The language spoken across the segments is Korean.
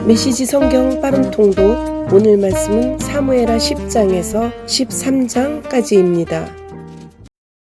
메시지 성경 빠른 통독. 오늘 말씀은 사무엘하 10장에서 13장까지입니다.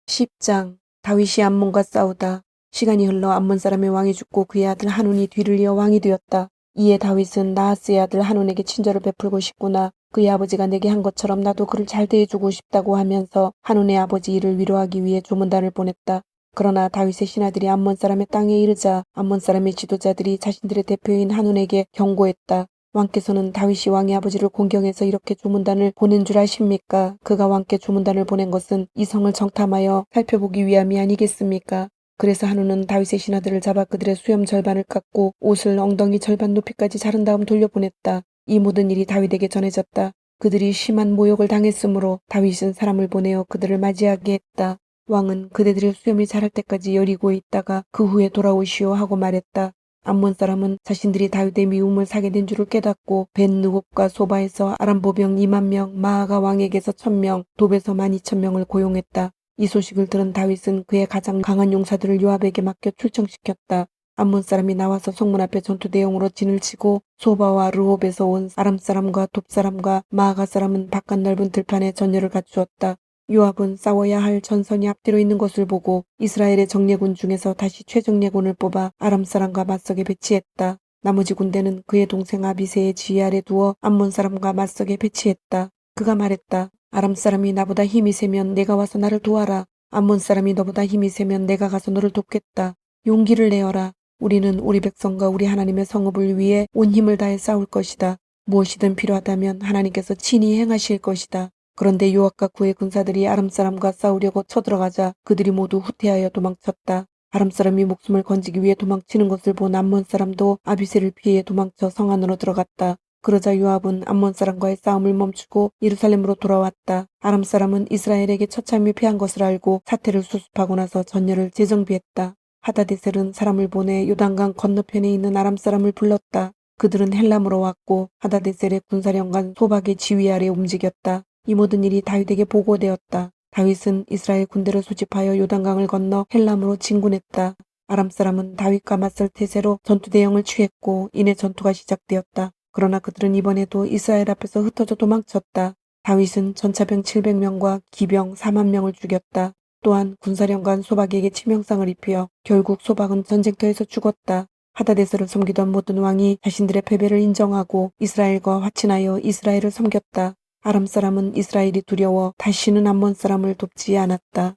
10장. 다윗이 암몬과 싸우다. 시간이 흘러 암몬 사람의 왕이 죽고 그의 아들 하논이 뒤를 이어 왕이 되었다. 이에 다윗은 나하스의 아들 하논에게 친절을 베풀고 싶구나. 그의 아버지가 내게 한 것처럼 나도 그를 잘 대해주고 싶다고 하면서 하논의 아버지 이를 위로하기 위해 조문단을 보냈다. 그러나 다윗의 신하들이 암몬 사람의 땅에 이르자 암몬 사람의 지도자들이 자신들의 대표인 하논에게 경고했다. 왕께서는 다윗이 왕의 아버지를 공경해서 이렇게 조문단을 보낸 줄 아십니까? 그가 왕께 조문단을 보낸 것은 이 성을 정탐하여 살펴보기 위함이 아니겠습니까? 그래서 하논은 다윗의 신하들을 잡아 그들의 수염 절반을 깎고 옷을 엉덩이 절반 높이까지 자른 다음 돌려보냈다. 이 모든 일이 다윗에게 전해졌다. 그들이 심한 모욕을 당했으므로 다윗은 사람을 보내어 그들을 맞이하게 했다. 왕은 그대들의 수염이 자랄 때까지 여리고에 있다가 그 후에 돌아오시오 하고 말했다. 암몬 사람은 자신들이 다윗의 미움을 사게 된 줄을 깨닫고 벤느곱과 소바에서 아람 보병 2만 명, 마아가 왕에게서 1,000명, 돕에서 12,000명을 고용했다. 이 소식을 들은 다윗은 그의 가장 강한 용사들을 요압에게 맡겨 출정시켰다. 암몬 사람이 나와서 성문 앞에 전투 대용으로 진을 치고 소바와 르홉에서 온 아람 사람과 돕 사람과 마아가 사람은 바깥 넓은 들판에 전열을 갖추었다. 요압은 싸워야 할 전선이 앞뒤로 있는 것을 보고 이스라엘의 정예군 중에서 다시 최정예군을 뽑아 아람 사람과 맞서게 배치했다. 나머지 군대는 그의 동생 아비새의 지휘 아래 두어 암몬 사람과 맞서게 배치했다. 그가 말했다. 아람 사람이 나보다 힘이 세면 내가 와서 나를 도와라. 암몬 사람이 너보다 힘이 세면 내가 가서 너를 돕겠다. 용기를 내어라. 우리는 우리 백성과 우리 하나님의 성읍을 위해 온 힘을 다해 싸울 것이다. 무엇이든 필요하다면 하나님께서 친히 행하실 것이다. 그런데 요압과 그의 군사들이 아람 사람과 싸우려고 쳐들어가자 그들이 모두 후퇴하여 도망쳤다. 아람 사람이 목숨을 건지기 위해 도망치는 것을 본 암몬 사람도 아비새를 피해 도망쳐 성 안으로 들어갔다. 그러자 요압은 암몬 사람과의 싸움을 멈추고 예루살렘으로 돌아왔다. 아람 사람은 이스라엘에게 처참히 패한 것을 알고 사태를 수습하고 나서 전열을 재정비했다. 하다데셀은 사람을 보내 요단강 건너편에 있는 아람 사람을 불렀다. 그들은 헬람으로 왔고 하다데셀의 군사령관 소박의 지휘 아래 움직였다. 이 모든 일이 다윗에게 보고되었다. 다윗은 이스라엘 군대를 소집하여 요단강을 건너 헬람으로 진군했다. 아람 사람은 다윗과 맞설 태세로 전투 대형을 취했고 이내 전투가 시작되었다. 그러나 그들은 이번에도 이스라엘 앞에서 흩어져 도망쳤다. 다윗은 전차병 700명과 기병 4만 명을 죽였다. 또한 군사령관 소박에게 치명상을 입혀 결국 소박은 전쟁터에서 죽었다. 하다데셀을 섬기던 모든 왕이 자신들의 패배를 인정하고 이스라엘과 화친하여 이스라엘을 섬겼다. 아람 사람은 이스라엘이 두려워 다시는 암몬 사람을 돕지 않았다.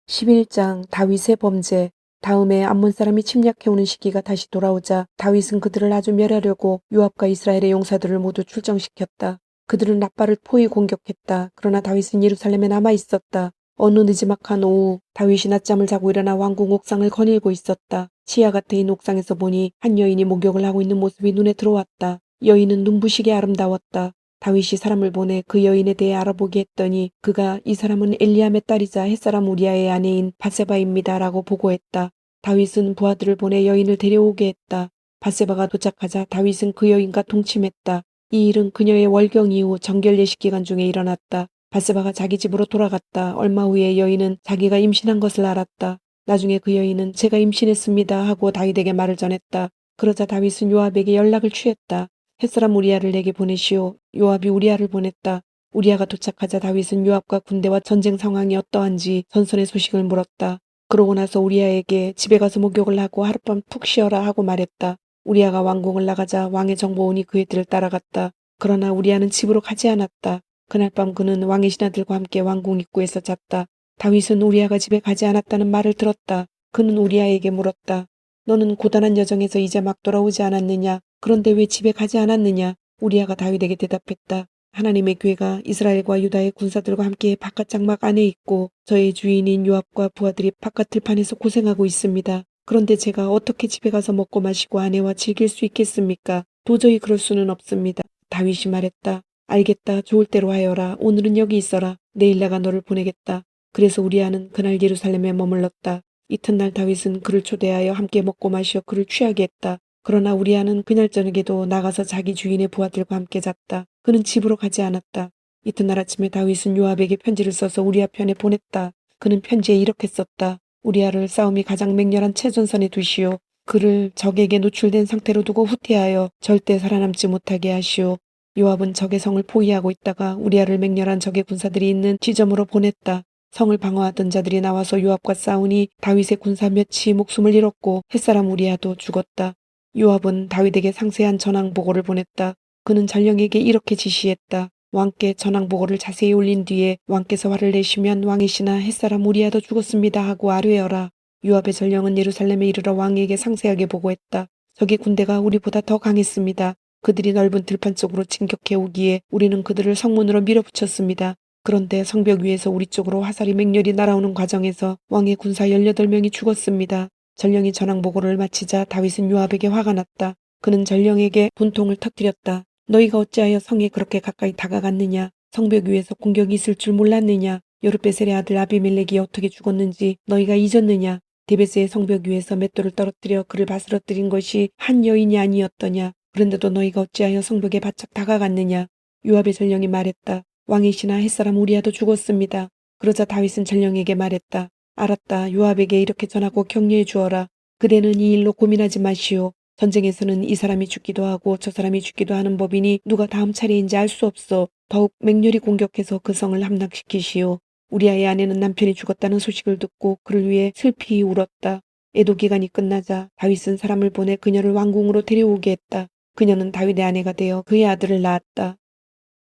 11장. 다윗의 범죄. 다음에 암몬 사람이 침략해오는 시기가 다시 돌아오자 다윗은 그들을 아주 멸하려고 요압과 이스라엘의 용사들을 모두 출정시켰다. 그들은 라빠를 포위 공격했다. 그러나 다윗은 예루살렘에 남아 있었다. 어느 느지막한 오후 다윗이 낮잠을 자고 일어나 왕궁 옥상을 거닐고 있었다. 치아가 트인 옥상에서 보니 한 여인이 목욕을 하고 있는 모습이 눈에 들어왔다. 여인은 눈부시게 아름다웠다. 다윗이 사람을 보내 그 여인에 대해 알아보게 했더니 그가 이 사람은 엘리암의 딸이자 햇사람 우리아의 아내인 밧세바입니다 라고 보고했다. 다윗은 부하들을 보내 여인을 데려오게 했다. 밧세바가 도착하자 다윗은 그 여인과 동침했다. 이 일은 그녀의 월경 이후 정결 예식 기간 중에 일어났다. 밧세바가 자기 집으로 돌아갔다. 얼마 후에 여인은 자기가 임신한 것을 알았다. 나중에 그 여인은 제가 임신했습니다 하고 다윗에게 말을 전했다. 그러자 다윗은 요압에게 연락을 취했다. 햇사람 우리아를 내게 보내시오. 요압이 우리아를 보냈다. 우리아가 도착하자 다윗은 요압과 군대와 전쟁 상황이 어떠한지 전선의 소식을 물었다. 그러고 나서 우리아에게 집에 가서 목욕을 하고 하룻밤 푹 쉬어라 하고 말했다. 우리아가 왕궁을 나가자 왕의 정보원이 그의 뒤를 따라갔다. 그러나 우리아는 집으로 가지 않았다. 그날 밤 그는 왕의 신하들과 함께 왕궁 입구에서 잤다. 다윗은 우리아가 집에 가지 않았다는 말을 들었다. 그는 우리아에게 물었다. 너는 고단한 여정에서 이제 막 돌아오지 않았느냐? 그런데 왜 집에 가지 않았느냐? 우리아가 다윗에게 대답했다. 하나님의 괴가 이스라엘과 유다의 군사들과 함께 바깥 장막 안에 있고 저의 주인인 요압과 부하들이 바깥 들판에서 고생하고 있습니다. 그런데 제가 어떻게 집에 가서 먹고 마시고 아내와 즐길 수 있겠습니까? 도저히 그럴 수는 없습니다. 다윗이 말했다. 알겠다. 좋을 대로 하여라. 오늘은 여기 있어라. 내일 내가 너를 보내겠다. 그래서 우리아는 그날 예루살렘에 머물렀다. 이튿날 다윗은 그를 초대하여 함께 먹고 마시어 그를 취하게 했다. 그러나 우리아는 그날 저녁에도 나가서 자기 주인의 부하들과 함께 잤다. 그는 집으로 가지 않았다. 이튿날 아침에 다윗은 요압에게 편지를 써서 우리아 편에 보냈다. 그는 편지에 이렇게 썼다. 우리아를 싸움이 가장 맹렬한 최전선에 두시오. 그를 적에게 노출된 상태로 두고 후퇴하여 절대 살아남지 못하게 하시오. 요압은 적의 성을 포위하고 있다가 우리아를 맹렬한 적의 군사들이 있는 지점으로 보냈다. 성을 방어하던 자들이 나와서 요압과 싸우니 다윗의 군사 몇이 목숨을 잃었고 햇사람 우리아도 죽었다. 요압은 다윗에게 상세한 전황 보고를 보냈다. 그는 전령에게 이렇게 지시했다. 왕께 전황 보고를 자세히 올린 뒤에 왕께서 화를 내시면 왕의 신하 햇사람 우리아도 죽었습니다 하고 아뢰어라. 요압의 전령은 예루살렘에 이르러 왕에게 상세하게 보고했다. 저기 군대가 우리보다 더 강했습니다. 그들이 넓은 들판 쪽으로 진격해 오기에 우리는 그들을 성문으로 밀어붙였습니다. 그런데 성벽 위에서 우리 쪽으로 화살이 맹렬히 날아오는 과정에서 왕의 군사 18명이 죽었습니다. 전령이 전황 보고를 마치자 다윗은 요압에게 화가 났다. 그는 전령에게 분통을 터뜨렸다. 너희가 어찌하여 성에 그렇게 가까이 다가갔느냐? 성벽 위에서 공격이 있을 줄 몰랐느냐? 여룻베셀의 아들 아비멜렉이 어떻게 죽었는지 너희가 잊었느냐? 데베스의 성벽 위에서 맷돌을 떨어뜨려 그를 바스러뜨린 것이 한 여인이 아니었더냐? 그런데도 너희가 어찌하여 성벽에 바짝 다가갔느냐? 요압의 전령이 말했다. 왕의 신하 햇사람 우리아도 죽었습니다. 그러자 다윗은 전령에게 말했다. 알았다. 요압에게 이렇게 전하고 격려해 주어라. 그대는 이 일로 고민하지 마시오. 전쟁에서는 이 사람이 죽기도 하고 저 사람이 죽기도 하는 법이니 누가 다음 차례인지 알 수 없어. 더욱 맹렬히 공격해서 그 성을 함락시키시오. 우리아의 아내는 남편이 죽었다는 소식을 듣고 그를 위해 슬피 울었다. 애도 기간이 끝나자 다윗은 사람을 보내 그녀를 왕궁으로 데려오게 했다. 그녀는 다윗의 아내가 되어 그의 아들을 낳았다.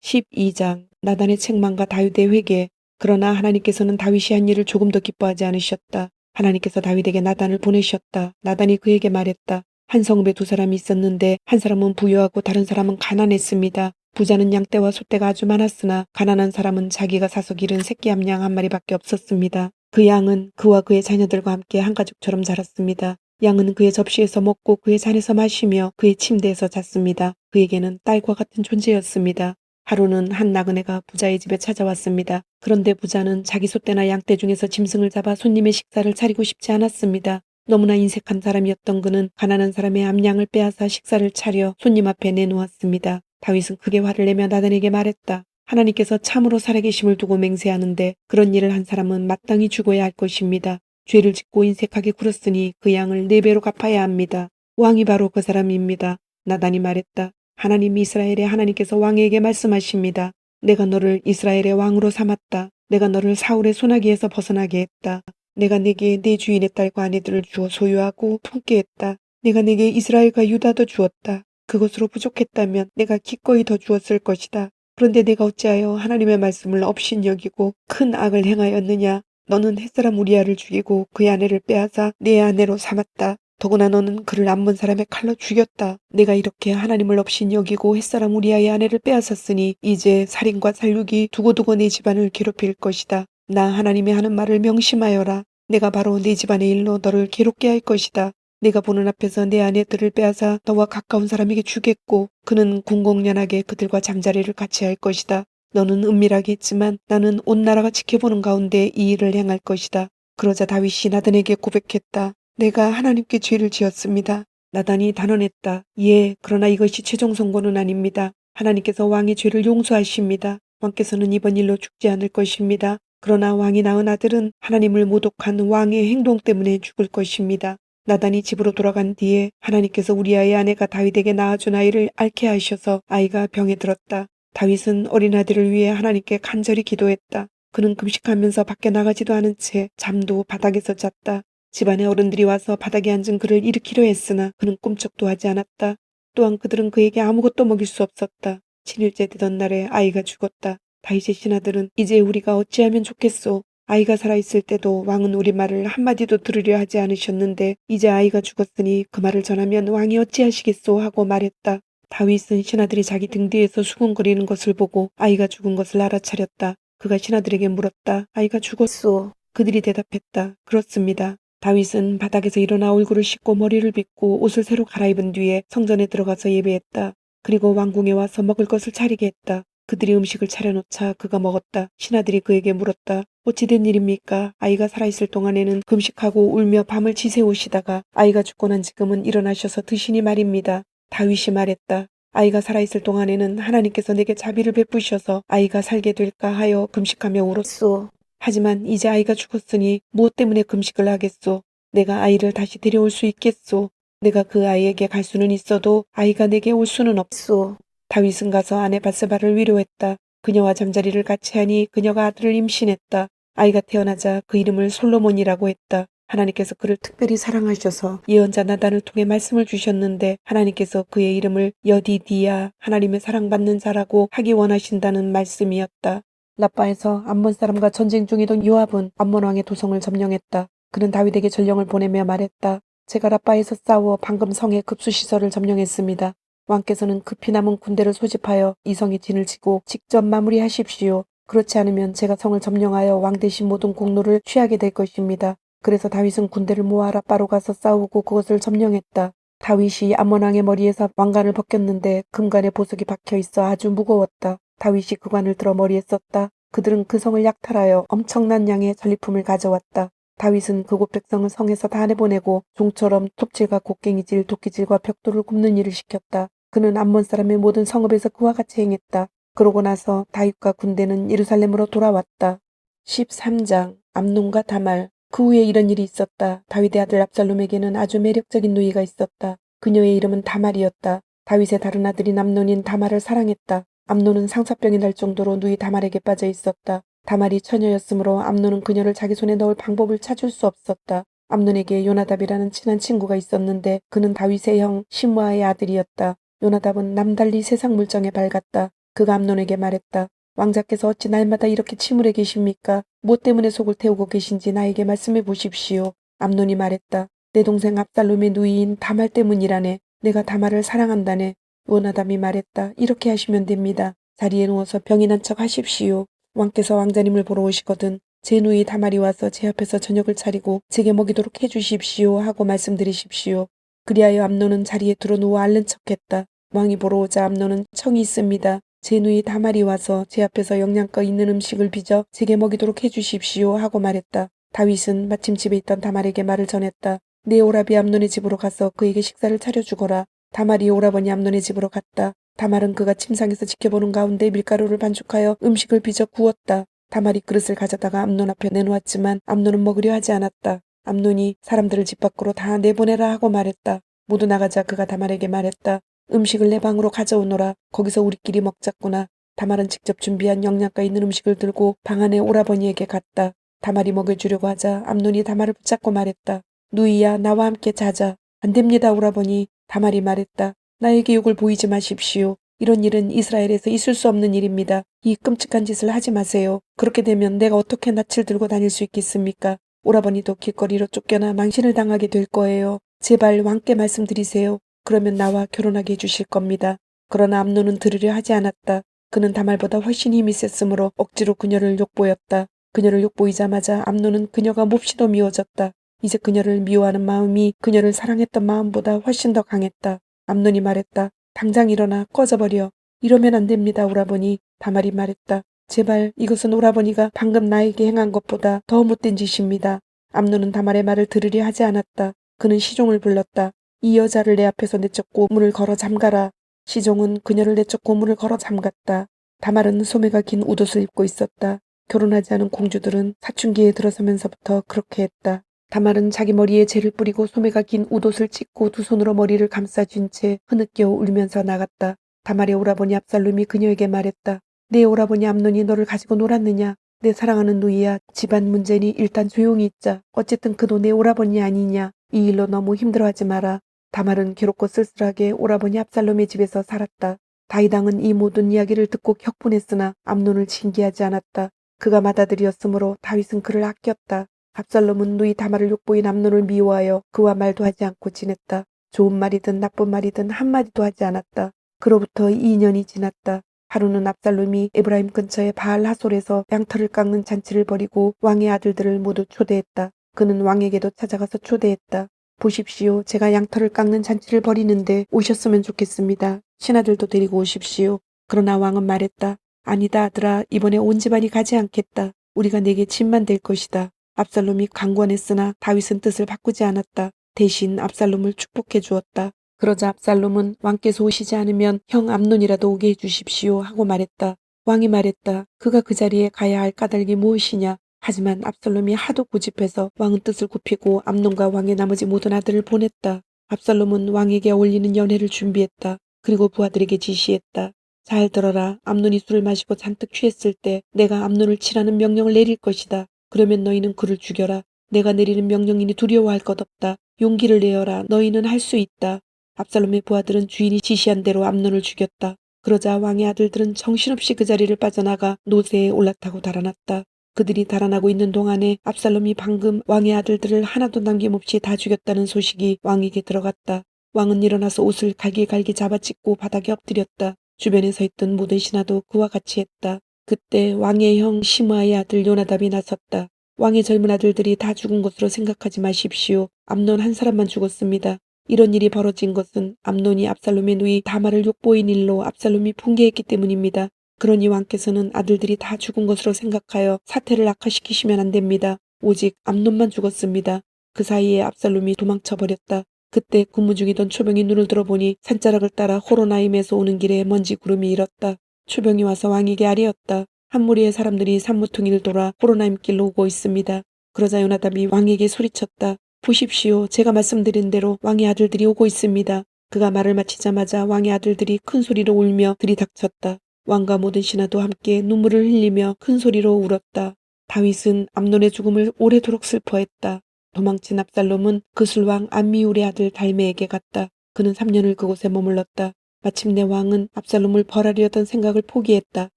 12장 나단의 책망과 다윗의 회개. 그러나 하나님께서는 다윗이 한 일을 조금 더 기뻐하지 않으셨다. 하나님께서 다윗에게 나단을 보내셨다. 나단이 그에게 말했다. 한 성읍에 두 사람이 있었는데 한 사람은 부유하고 다른 사람은 가난했습니다. 부자는 양떼와 소떼가 아주 많았으나 가난한 사람은 자기가 사서 기른 새끼 암양 한 마리밖에 없었습니다. 그 양은 그와 그의 자녀들과 함께 한 가족처럼 자랐습니다. 양은 그의 접시에서 먹고 그의 잔에서 마시며 그의 침대에서 잤습니다. 그에게는 딸과 같은 존재였습니다. 하루는 한 나그네가 부자의 집에 찾아왔습니다. 그런데 부자는 자기 소떼나 양떼 중에서 짐승을 잡아 손님의 식사를 차리고 싶지 않았습니다. 너무나 인색한 사람이었던 그는 가난한 사람의 암양을 빼앗아 식사를 차려 손님 앞에 내놓았습니다. 다윗은 크게 화를 내며 나단에게 말했다. 하나님께서 참으로 살아계심을 두고 맹세하는데 그런 일을 한 사람은 마땅히 죽어야 할 것입니다. 죄를 짓고 인색하게 굴었으니 그 양을 4배로 갚아야 합니다. 왕이 바로 그 사람입니다. 나단이 말했다. 하나님 이스라엘의 하나님께서 왕에게 말씀하십니다. 내가 너를 이스라엘의 왕으로 삼았다. 내가 너를 사울의 손아귀에서 벗어나게 했다. 내가 내게 내 주인의 딸과 아내들을 주어 소유하고 품게 했다. 내가 내게 이스라엘과 유다도 주었다. 그것으로 부족했다면 내가 기꺼이 더 주었을 것이다. 그런데 내가 어찌하여 하나님의 말씀을 업신여기고 큰 악을 행하였느냐. 너는 햇사람 우리아를 죽이고 그의 아내를 빼앗아 내 아내로 삼았다. 더구나 너는 그를 암몬 사람의 칼로 죽였다. 내가 이렇게 하나님을 업신여기고 햇사람 우리아의 아내를 빼앗았으니 이제 살인과 살육이 두고두고 내 집안을 괴롭힐 것이다. 나 하나님이 하는 말을 명심하여라. 내가 바로 내 집안의 일로 너를 괴롭게 할 것이다. 내가 보는 앞에서 내 아내들을 빼앗아 너와 가까운 사람에게 주겠고 그는 궁공연하게 그들과 잠자리를 같이 할 것이다. 너는 은밀하게 했지만 나는 온 나라가 지켜보는 가운데 이 일을 행할 것이다. 그러자 다윗이 나단에게 고백했다. 내가 하나님께 죄를 지었습니다. 나단이 단언했다. 예, 그러나 이것이 최종 선고는 아닙니다. 하나님께서 왕의 죄를 용서하십니다. 왕께서는 이번 일로 죽지 않을 것입니다. 그러나 왕이 낳은 아들은 하나님을 모독한 왕의 행동 때문에 죽을 것입니다. 나단이 집으로 돌아간 뒤에 하나님께서 우리아의 아내가 다윗에게 낳아준 아이를 앓게 하셔서 아이가 병에 들었다. 다윗은 어린 아들을 위해 하나님께 간절히 기도했다. 그는 금식하면서 밖에 나가지도 않은 채 잠도 바닥에서 잤다. 집안의 어른들이 와서 바닥에 앉은 그를 일으키려 했으나 그는 꿈쩍도 하지 않았다. 또한 그들은 그에게 아무것도 먹일 수 없었다. 7일째 되던 날에 아이가 죽었다. 다윗의 신하들은 이제 우리가 어찌하면 좋겠소. 아이가 살아있을 때도 왕은 우리 말을 한마디도 들으려 하지 않으셨는데 이제 아이가 죽었으니 그 말을 전하면 왕이 어찌하시겠소 하고 말했다. 다윗은 신하들이 자기 등 뒤에서 수군거리는 것을 보고 아이가 죽은 것을 알아차렸다. 그가 신하들에게 물었다. 아이가 죽었소. 그들이 대답했다. 그렇습니다. 다윗은 바닥에서 일어나 얼굴을 씻고 머리를 빗고 옷을 새로 갈아입은 뒤에 성전에 들어가서 예배했다. 그리고 왕궁에 와서 먹을 것을 차리게 했다. 그들이 음식을 차려놓자 그가 먹었다. 신하들이 그에게 물었다. 어찌 된 일입니까? 아이가 살아있을 동안에는 금식하고 울며 밤을 지새우시다가 아이가 죽고 난 지금은 일어나셔서 드시니 말입니다. 다윗이 말했다. 아이가 살아있을 동안에는 하나님께서 내게 자비를 베푸셔서 아이가 살게 될까 하여 금식하며 울었소. 하지만 이제 아이가 죽었으니 무엇 때문에 금식을 하겠소? 내가 아이를 다시 데려올 수 있겠소? 내가 그 아이에게 갈 수는 있어도 아이가 내게 올 수는 없소. 다윗은 가서 아내 바세바를 위로했다. 그녀와 잠자리를 같이 하니 그녀가 아들을 임신했다. 아이가 태어나자 그 이름을 솔로몬이라고 했다. 하나님께서 그를 특별히 사랑하셔서 예언자 나단을 통해 말씀을 주셨는데 하나님께서 그의 이름을 여디디야 하나님의 사랑받는 자라고 하기 원하신다는 말씀이었다. 라빠에서 암몬 사람과 전쟁 중이던 요압은 암몬 왕의 도성을 점령했다. 그는 다윗에게 전령을 보내며 말했다. 제가 라빠에서 싸워 방금 성의 급수시설을 점령했습니다. 왕께서는 급히 남은 군대를 소집하여 이 성에 진을 치고 직접 마무리하십시오. 그렇지 않으면 제가 성을 점령하여 왕 대신 모든 공로를 취하게 될 것입니다. 그래서 다윗은 군대를 모아 라빠로 가서 싸우고 그것을 점령했다. 다윗이 암몬 왕의 머리에서 왕관을 벗겼는데 금관에 보석이 박혀 있어 아주 무거웠다. 다윗이 그 관을 들어 머리에 썼다. 그들은 그 성을 약탈하여 엄청난 양의 전리품을 가져왔다. 다윗은 그곳 백성을 성에서 다 내보내고 종처럼 톱질과 곡괭이질, 도끼질과 벽돌을 굽는 일을 시켰다. 그는 암몬 사람의 모든 성읍에서 그와 같이 행했다. 그러고 나서 다윗과 군대는 예루살렘으로 돌아왔다. 13장 암논과 다말. 그 후에 이런 일이 있었다. 다윗의 아들 압살롬에게는 아주 매력적인 누이가 있었다. 그녀의 이름은 다말이었다. 다윗의 다른 아들인 암논인 다말을 사랑했다. 암논은 상사병이 날 정도로 누이 다말에게 빠져 있었다. 다말이 처녀였으므로 암논은 그녀를 자기 손에 넣을 방법을 찾을 수 없었다. 암논에게 요나답이라는 친한 친구가 있었는데 그는 다윗의 형 시므아의 아들이었다. 요나답은 남달리 세상 물정에 밝았다. 그가 암논에게 말했다. 왕자께서 어찌 날마다 이렇게 침울해 계십니까? 뭐 때문에 속을 태우고 계신지 나에게 말씀해 보십시오. 암논이 말했다. 내 동생 압살롬의 누이인 다말 때문이라네. 내가 다말을 사랑한다네. 요나답이 말했다. 이렇게 하시면 됩니다. 자리에 누워서 병이 난 척 하십시오. 왕께서 왕자님을 보러 오시거든 제 누이 다말이 와서 제 앞에서 저녁을 차리고 제게 먹이도록 해주십시오 하고 말씀드리십시오. 그리하여 암논은 자리에 들어누워 앓는 척했다. 왕이 보러 오자 암논은 청이 있습니다. 제 누이 다말이 와서 제 앞에서 영양가 있는 음식을 빚어 제게 먹이도록 해주십시오 하고 말했다. 다윗은 마침 집에 있던 다말에게 말을 전했다. 내 오라비 암논의 집으로 가서 그에게 식사를 차려주거라. 다말이 오라버니 암논의 집으로 갔다. 다말은 그가 침상에서 지켜보는 가운데 밀가루를 반죽하여 음식을 빚어 구웠다. 다말이 그릇을 가져다가 암논 앞에 내놓았지만 암논은 먹으려 하지 않았다. 암논이 사람들을 집 밖으로 다 내보내라 하고 말했다. 모두 나가자 그가 다말에게 말했다. 음식을 내 방으로 가져오너라. 거기서 우리끼리 먹자꾸나. 다말은 직접 준비한 영양가 있는 음식을 들고 방 안에 오라버니에게 갔다. 다말이 먹여주려고 하자 암논이 다말을 붙잡고 말했다. 누이야 나와 함께 자자. 안 됩니다 오라버니. 다말이 말했다. 나에게 욕을 보이지 마십시오. 이런 일은 이스라엘에서 있을 수 없는 일입니다. 이 끔찍한 짓을 하지 마세요. 그렇게 되면 내가 어떻게 낯을 들고 다닐 수 있겠습니까? 오라버니도 길거리로 쫓겨나 망신을 당하게 될 거예요. 제발 왕께 말씀드리세요. 그러면 나와 결혼하게 해주실 겁니다. 그러나 암논은 들으려 하지 않았다. 그는 다말보다 훨씬 힘이 셌으므로 억지로 그녀를 욕보였다. 그녀를 욕보이자마자 암논은 그녀가 몹시도 미워졌다. 이제 그녀를 미워하는 마음이 그녀를 사랑했던 마음보다 훨씬 더 강했다. 암논이 말했다. 당장 일어나 꺼져버려. 이러면 안 됩니다 오라버니. 다말이 말했다. 제발 이것은 오라버니가 방금 나에게 행한 것보다 더 못된 짓입니다. 암논은 다말의 말을 들으려 하지 않았다. 그는 시종을 불렀다. 이 여자를 내 앞에서 내쫓고 문을 걸어 잠가라. 시종은 그녀를 내쫓고 문을 걸어 잠갔다. 다말은 소매가 긴 웃옷을 입고 있었다. 결혼하지 않은 공주들은 사춘기에 들어서면서부터 그렇게 했다. 다말은 자기 머리에 재를 뿌리고 소매가 긴 웃옷을 찢고 두 손으로 머리를 감싸쥔 채 흐느껴 울면서 나갔다. 다말의 오라버니 압살롬이 그녀에게 말했다. 내 오라버니 암논이 너를 가지고 놀았느냐? 내 사랑하는 누이야. 집안 문제니 일단 조용히 있자. 어쨌든 그도 내 오라버니 아니냐. 이 일로 너무 힘들어하지 마라. 다말은 괴롭고 쓸쓸하게 오라버니 압살롬의 집에서 살았다. 다윗 왕은 이 모든 이야기를 듣고 격분했으나 암논을 징계하지 않았다. 그가 맏아들이었으므로 다윗은 그를 아꼈다. 압살롬은 누이 다말을 욕보인 암논을 미워하여 그와 말도 하지 않고 지냈다. 좋은 말이든 나쁜 말이든 한마디도 하지 않았다. 그로부터 2년이 지났다. 하루는 압살롬이 에브라임 근처의 바알 하솔에서 양털을 깎는 잔치를 벌이고 왕의 아들들을 모두 초대했다. 그는 왕에게도 찾아가서 초대했다. 보십시오. 제가 양털을 깎는 잔치를 벌이는데 오셨으면 좋겠습니다. 신하들도 데리고 오십시오. 그러나 왕은 말했다. 아니다 아들아. 이번에 온 집안이 가지 않겠다. 우리가 내게 짐만 될 것이다. 압살롬이 강권했으나 다윗은 뜻을 바꾸지 않았다. 대신 압살롬을 축복해 주었다. 그러자 압살롬은 왕께서 오시지 않으면 형 암논이라도 오게 해주십시오 하고 말했다. 왕이 말했다. 그가 그 자리에 가야 할 까닭이 무엇이냐. 하지만 압살롬이 하도 고집해서 왕은 뜻을 굽히고 암논과 왕의 나머지 모든 아들을 보냈다. 압살롬은 왕에게 어울리는 연회를 준비했다. 그리고 부하들에게 지시했다. 잘 들어라. 암논이 술을 마시고 잔뜩 취했을 때 내가 암논을 치라는 명령을 내릴 것이다. 그러면 너희는 그를 죽여라. 내가 내리는 명령이니 두려워할 것 없다. 용기를 내어라. 너희는 할 수 있다. 압살롬의 부하들은 주인이 지시한 대로 암논을 죽였다. 그러자 왕의 아들들은 정신없이 그 자리를 빠져나가 노새에 올라타고 달아났다. 그들이 달아나고 있는 동안에 압살롬이 방금 왕의 아들들을 하나도 남김없이 다 죽였다는 소식이 왕에게 들어갔다. 왕은 일어나서 옷을 갈기갈기 잡아찢고 바닥에 엎드렸다. 주변에 서 있던 모든 신하도 그와 같이 했다. 그때 왕의 형 시므아의 아들 요나답이 나섰다. 왕의 젊은 아들들이 다 죽은 것으로 생각하지 마십시오. 암논 한 사람만 죽었습니다. 이런 일이 벌어진 것은 암논이 압살롬의 누이 다말을 욕보인 일로 압살롬이 붕괴했기 때문입니다. 그러니 왕께서는 아들들이 다 죽은 것으로 생각하여 사태를 악화시키시면 안 됩니다. 오직 암논만 죽었습니다. 그 사이에 압살롬이 도망쳐버렸다. 그때 근무 중이던 초병이 눈을 들어보니 산자락을 따라 호로나임에서 오는 길에 먼지 구름이 일었다. 초병이 와서 왕에게 아뢰었다. 한 무리의 사람들이 산모퉁이를 돌아 호로나임 길로 오고 있습니다. 그러자 요나답이 왕에게 소리쳤다. 보십시오. 제가 말씀드린 대로 왕의 아들들이 오고 있습니다. 그가 말을 마치자마자 왕의 아들들이 큰 소리로 울며 들이닥쳤다. 왕과 모든 신하도 함께 눈물을 흘리며 큰 소리로 울었다. 다윗은 암논의 죽음을 오래도록 슬퍼했다. 도망친 압살롬은 그술왕 암미울의 아들 달메에게 갔다. 그는 3년을 그곳에 머물렀다. 마침내 왕은 압살롬을 벌하려던 생각을 포기했다.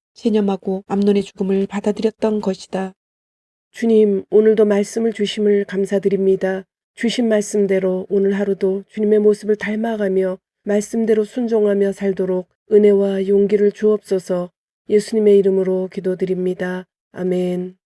체념하고 암논의 죽음을 받아들였던 것이다. 주님, 오늘도 말씀을 주심을 감사드립니다. 주신 말씀대로 오늘 하루도 주님의 모습을 닮아가며 말씀대로 순종하며 살도록 은혜와 용기를 주옵소서. 예수님의 이름으로 기도드립니다. 아멘.